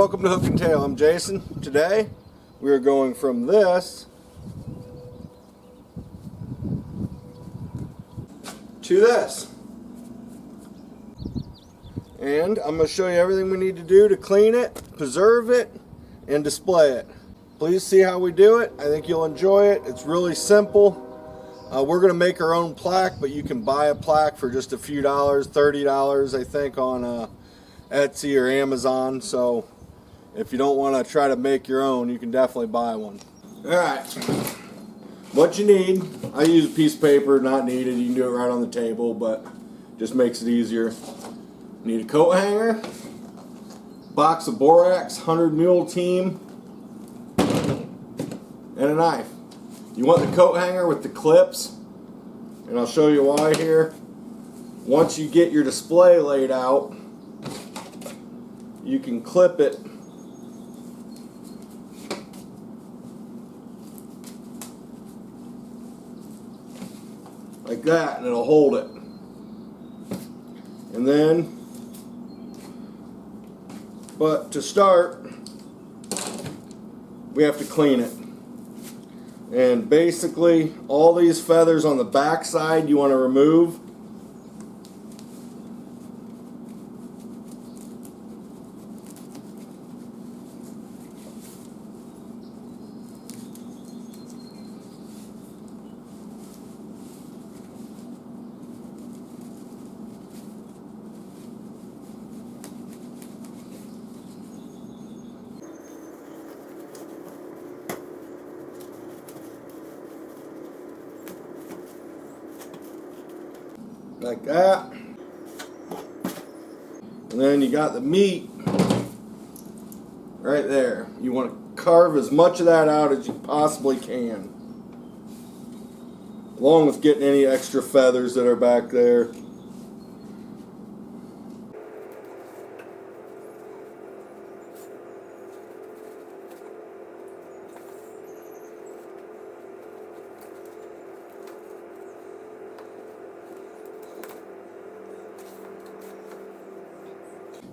welcome to Hook and Tail. I'm Jason. Today we are going from this to this. And I'm going to show you everything we need to do to clean it, preserve it, and display it. Please see how we do it. I think you'll enjoy it. It's really simple. We're going to make our own plaque, but you can buy a plaque for just a few dollars, $30 I think on Etsy or Amazon. So if you don't want to try to make your own, you can definitely buy one. Alright, what you need, I use a piece of paper, not needed, you can do it right on the table, but just makes it easier. You need a coat hanger, box of borax, 100 Mule Team, and a knife. You want the coat hanger with the clips, and I'll show you why here. Once you get your display laid out, you can clip it like that, and it'll hold it. And then, but to start, we have to clean it. And basically, all these feathers on the back side you want to remove. Like that. And then you got the meat right there. You want to carve as much of that out as you possibly can, along with getting any extra feathers that are back there.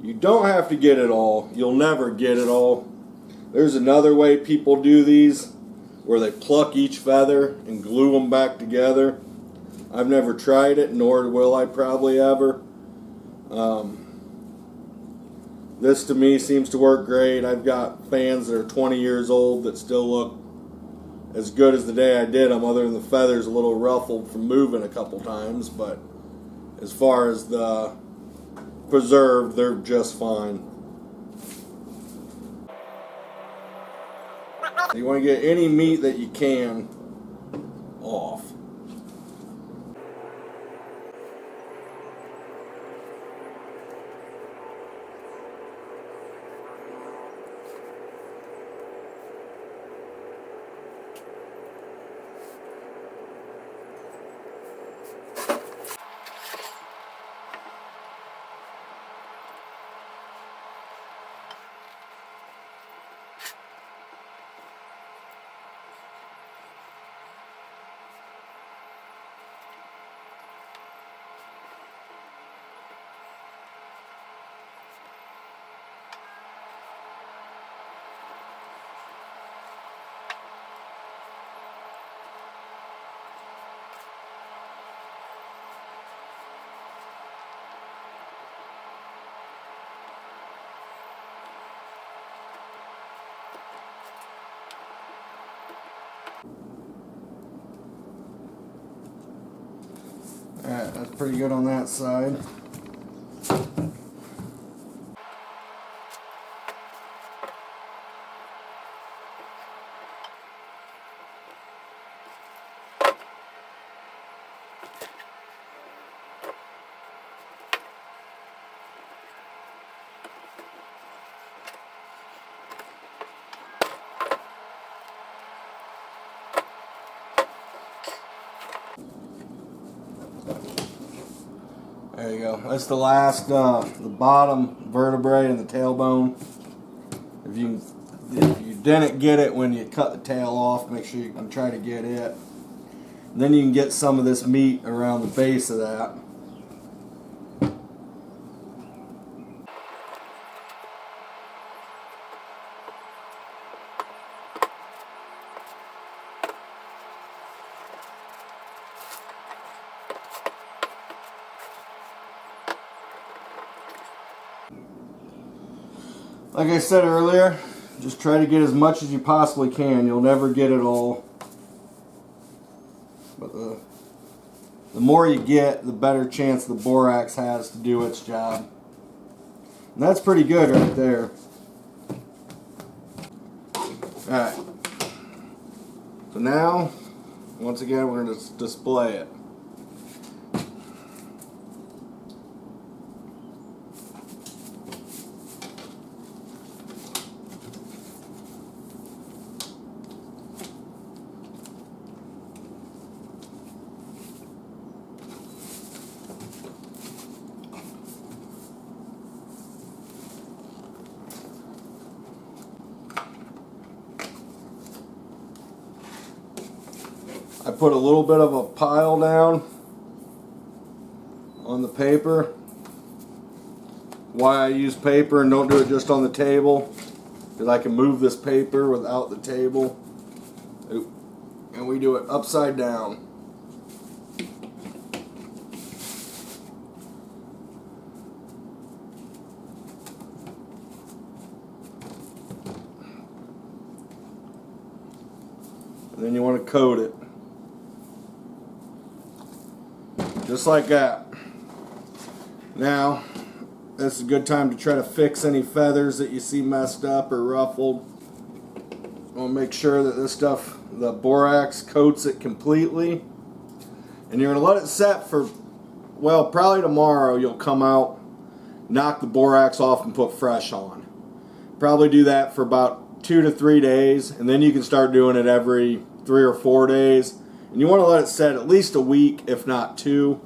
You don't have to get it all. You'll never get it all. There's another way people do these, where they pluck each feather and glue them back together. I've never tried it, nor will I probably ever. This to me seems to work great. I've got fans that are 20 years old that still look as good as the day I did them, other than the feathers a little ruffled from moving a couple times. But as far as the preserved, they're just fine. You want to get any meat that you can off. Alright, that's pretty good on that side. There you go. That's the last, the bottom vertebrae and the tailbone. If you didn't get it when you cut the tail off, make sure you can try to get it. And then you can get some of this meat around the base of that. Like I said earlier, just try to get as much as you possibly can. You'll never get it all. But the more you get, the better chance the borax has to do its job. And that's pretty good right there. Alright. So now, once again, we're going to display it. I put a little bit of a pile down on the paper. Why I use paper and don't do it just on the table, because I can move this paper without the table. And we do it upside down. And then you want to coat it. Just like that. Now, this is a good time to try to fix any feathers that you see messed up or ruffled. We'll make sure that this stuff, the borax, coats it completely. And you're going to let it set for, well, probably tomorrow you'll come out, knock the borax off and put fresh on. Probably do that for about 2 to 3 days, and then you can start doing it every 3 or 4 days. And you want to let it set at least a week, if not 2.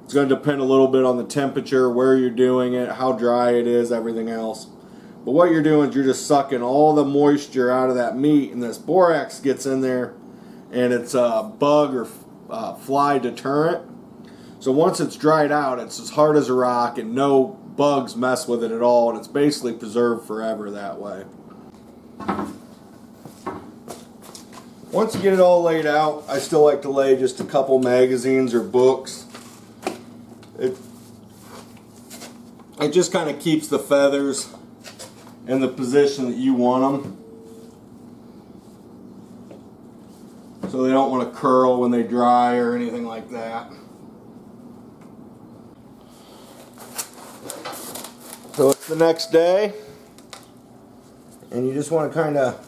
It's going to depend a little bit on the temperature, where you're doing it, how dry it is, everything else. But what you're doing is you're just sucking all the moisture out of that meat, and this borax gets in there, and it's a bug or fly deterrent. So once it's dried out, it's as hard as a rock, and no bugs mess with it at all, and it's basically preserved forever that way. Once you get it all laid out, I still like to lay just a couple magazines or books. It just kind of keeps the feathers in the position that you want them, so they don't want to curl when they dry or anything like that. So it's the next day, and you just want to kind of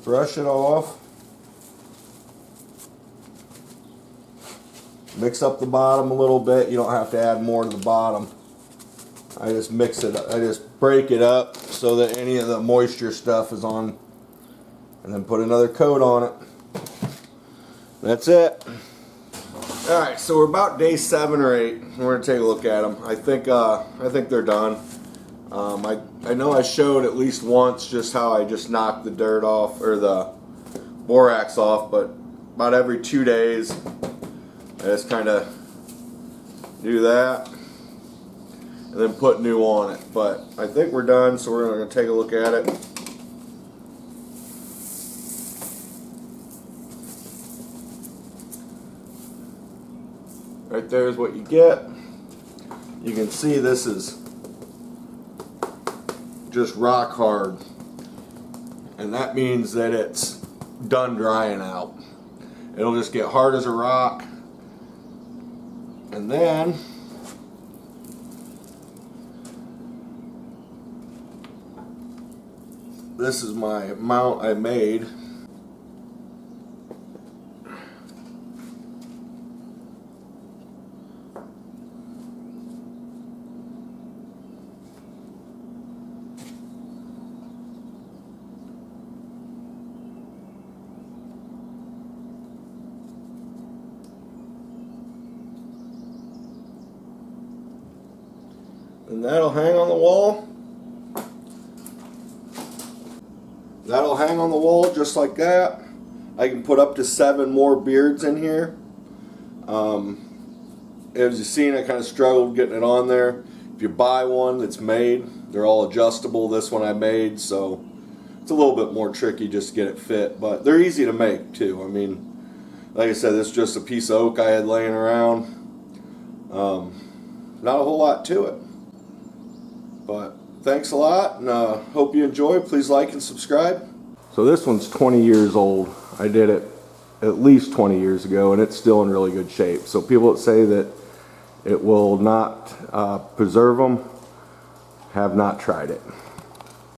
brush it off. Mix up the bottom a little bit. You don't have to add more to the bottom. I just mix it up. I just break it up so that any of the moisture stuff is on, and then put another coat on it. That's it. Alright, so we're about day 7 or 8. We're going to take a look at them. I think they're done. I know I showed at least once just how I just knocked the dirt off, or the borax off, but about every 2 days I just kind of do that and then put new on it. But I think we're done, so we're going to take a look at it. Right there is what you get. You can see this is just rock hard, and that means that it's done drying out. It'll just get hard as a rock, and then this is my mount I made. And that'll hang on the wall. That'll hang on the wall just like that. I can put up to 7 more beards in here. As you've seen, I kind of struggled getting it on there. If you buy one that's made, they're all adjustable. This one I made, so it's a little bit more tricky just to get it fit, but they're easy to make too. I mean, like I said, this is just a piece of oak I had laying around. Not a whole lot to it. But thanks a lot, and hope you enjoy. Please like and subscribe. So this one's 20 years old. I did it at least 20 years ago, and it's still in really good shape. So people that say that it will not preserve them have not tried it.